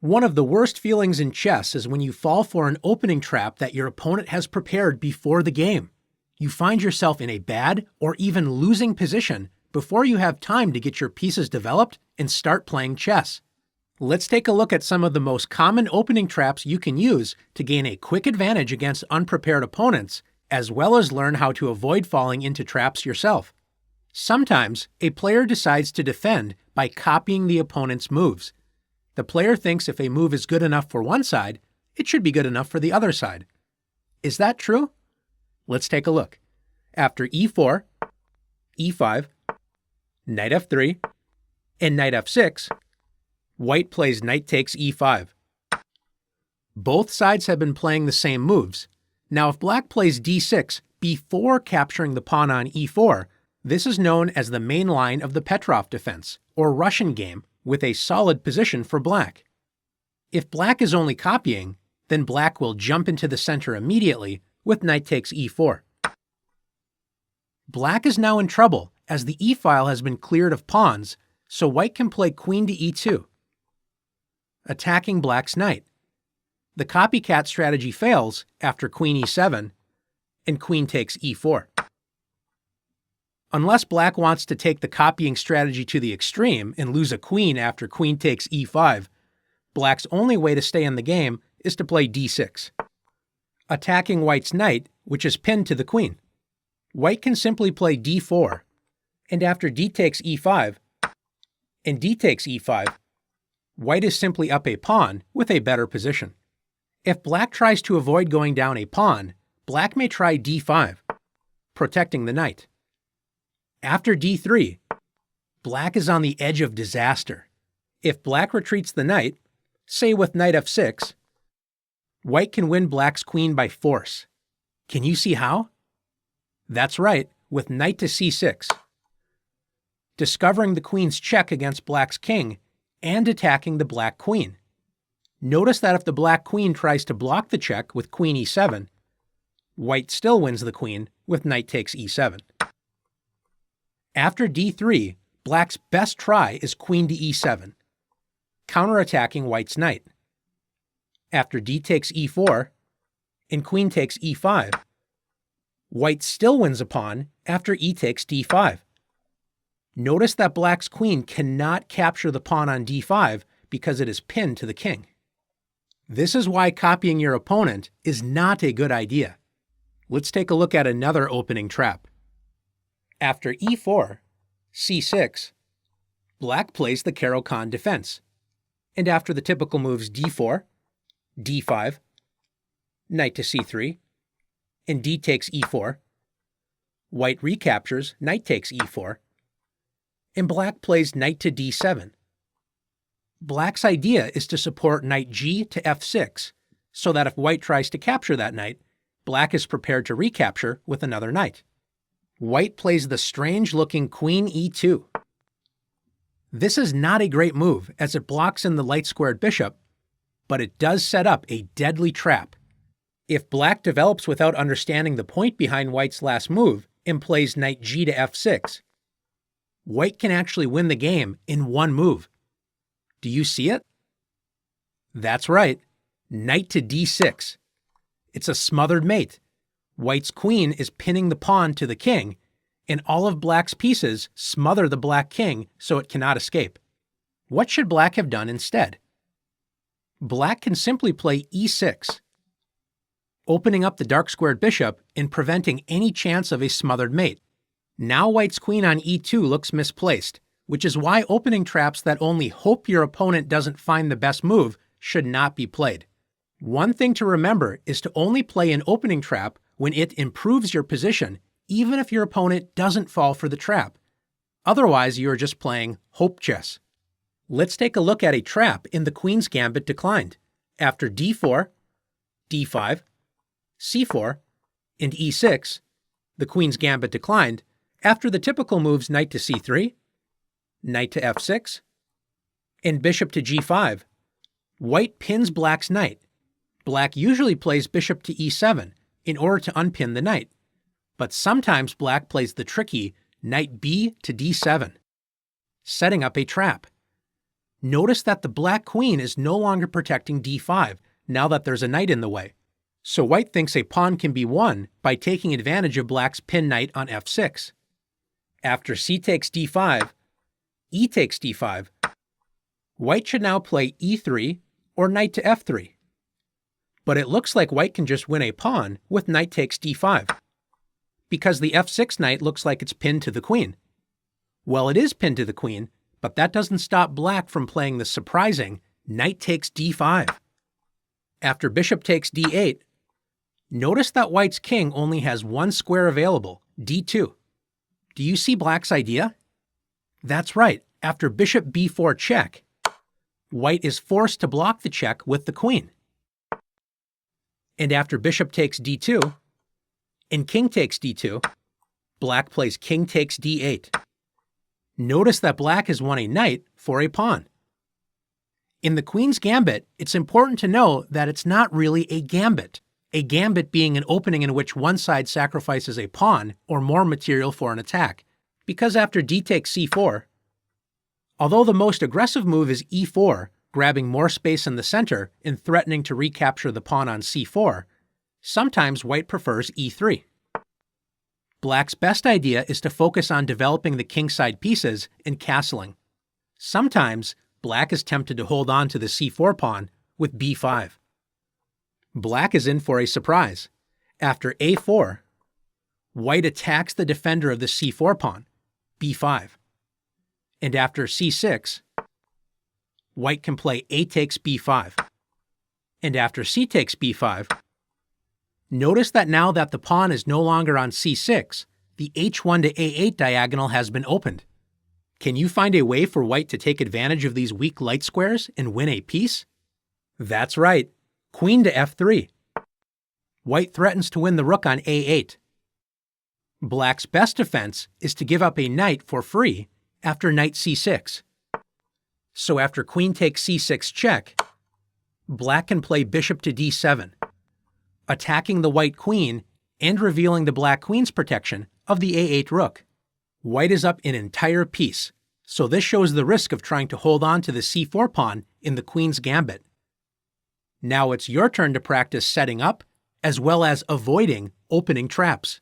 One of the worst feelings in chess is when you fall for an opening trap that your opponent has prepared before the game. You find yourself in a bad or even losing position before you have time to get your pieces developed and start playing chess. Let's take a look at some of the most common opening traps you can use to gain a quick advantage against unprepared opponents, as well as learn how to avoid falling into traps yourself. Sometimes, a player decides to defend by copying the opponent's moves. The player thinks if a move is good enough for one side, it should be good enough for the other side. Is that true? Let's take a look. After e4, e5, knight f3, and knight f6, white plays knight takes e5. Both sides have been playing the same moves. Now if black plays d6 before capturing the pawn on e4, this is known as the main line of the Petrov defense, or Russian game, with a solid position for black. If black is only copying, then black will jump into the center immediately with knight takes e4. Black is now in trouble as the e-file has been cleared of pawns, so white can play queen to e2, attacking black's knight. The copycat strategy fails after queen e7 and queen takes e4. Unless black wants to take the copying strategy to the extreme and lose a queen after queen takes e5, black's only way to stay in the game is to play d6, attacking white's knight, which is pinned to the queen. White can simply play d4, and after d takes e5 and d takes e5, white is simply up a pawn with a better position. If black tries to avoid going down a pawn, black may try d5, protecting the knight. After d3, black is on the edge of disaster. If black retreats the knight, say with knight f6, white can win black's queen by force. Can you see how? That's right, with knight to c6, discovering the queen's check against black's king and attacking the black queen. Notice that if the black queen tries to block the check with queen e7, white still wins the queen with knight takes e7. After d3, black's best try is queen to e7, counterattacking white's knight. After d takes e4 and queen takes e5, white still wins a pawn after e takes d5. Notice that black's queen cannot capture the pawn on d5 because it is pinned to the king. This is why copying your opponent is not a good idea. Let's take a look at another opening trap. After e4, c6, black plays the Caro-Kann defense. And after the typical moves d4, d5, knight to c3, and d takes e4, white recaptures knight takes e4, and black plays knight to d7. Black's idea is to support knight g to f6, so that if white tries to capture that knight, black is prepared to recapture with another knight. White plays the strange-looking queen e2. This is not a great move as it blocks in the light-squared bishop, but it does set up a deadly trap. If black develops without understanding the point behind white's last move and plays knight g to f6, white can actually win the game in one move. Do you see it? That's right, knight to d6. It's a smothered mate. White's queen is pinning the pawn to the king, and all of black's pieces smother the black king so it cannot escape. What should black have done instead? Black can simply play e6, opening up the dark-squared bishop and preventing any chance of a smothered mate. Now white's queen on e2 looks misplaced, which is why opening traps that only hope your opponent doesn't find the best move should not be played. One thing to remember is to only play an opening trap when it improves your position, even if your opponent doesn't fall for the trap. Otherwise, you are just playing hope chess. Let's take a look at a trap in the Queen's Gambit declined. After d4, d5, c4, and e6, the Queen's Gambit declined after the typical moves knight to c3, knight to f6, and bishop to g5. White pins black's knight. Black usually plays bishop to e7 in order to unpin the knight, but sometimes black plays the tricky knight b to d7, setting up a trap. Notice that the black queen is no longer protecting d5 now that there's a knight in the way. So white thinks a pawn can be won by taking advantage of black's pinned knight on f6. After c takes d5, e takes d5, white should now play e3 or knight to f3. But it looks like white can just win a pawn with knight takes d5, because the f6 knight looks like it's pinned to the queen. Well, it is pinned to the queen, but that doesn't stop black from playing the surprising knight takes d5. After bishop takes d8, notice that white's king only has one square available, d2. Do you see black's idea? That's right, after bishop b4 check, white is forced to block the check with the queen. And after bishop takes d2 and king takes d2, black plays king takes d8. Notice that black has won a knight for a pawn. In the queen's gambit, it's important to know that it's not really a gambit being an opening in which one side sacrifices a pawn or more material for an attack. Because after d takes c4, although the most aggressive move is e4, grabbing more space in the center and threatening to recapture the pawn on c4, sometimes white prefers e3. Black's best idea is to focus on developing the kingside pieces and castling. Sometimes, black is tempted to hold on to the c4 pawn with b5. Black is in for a surprise. After a4, white attacks the defender of the c4 pawn, b5. And after c6, white can play a takes b5. And after c takes b5, notice that now that the pawn is no longer on c6, the h1 to a8 diagonal has been opened. Can you find a way for white to take advantage of these weak light squares and win a piece? That's right, queen to f3. White threatens to win the rook on a8. Black's best defense is to give up a knight for free after knight c6. So after queen takes c6 check, black can play bishop to d7, attacking the white queen and revealing the black queen's protection of the a8 rook. White is up an entire piece, so this shows the risk of trying to hold on to the c4 pawn in the queen's gambit. Now it's your turn to practice setting up as well as avoiding opening traps.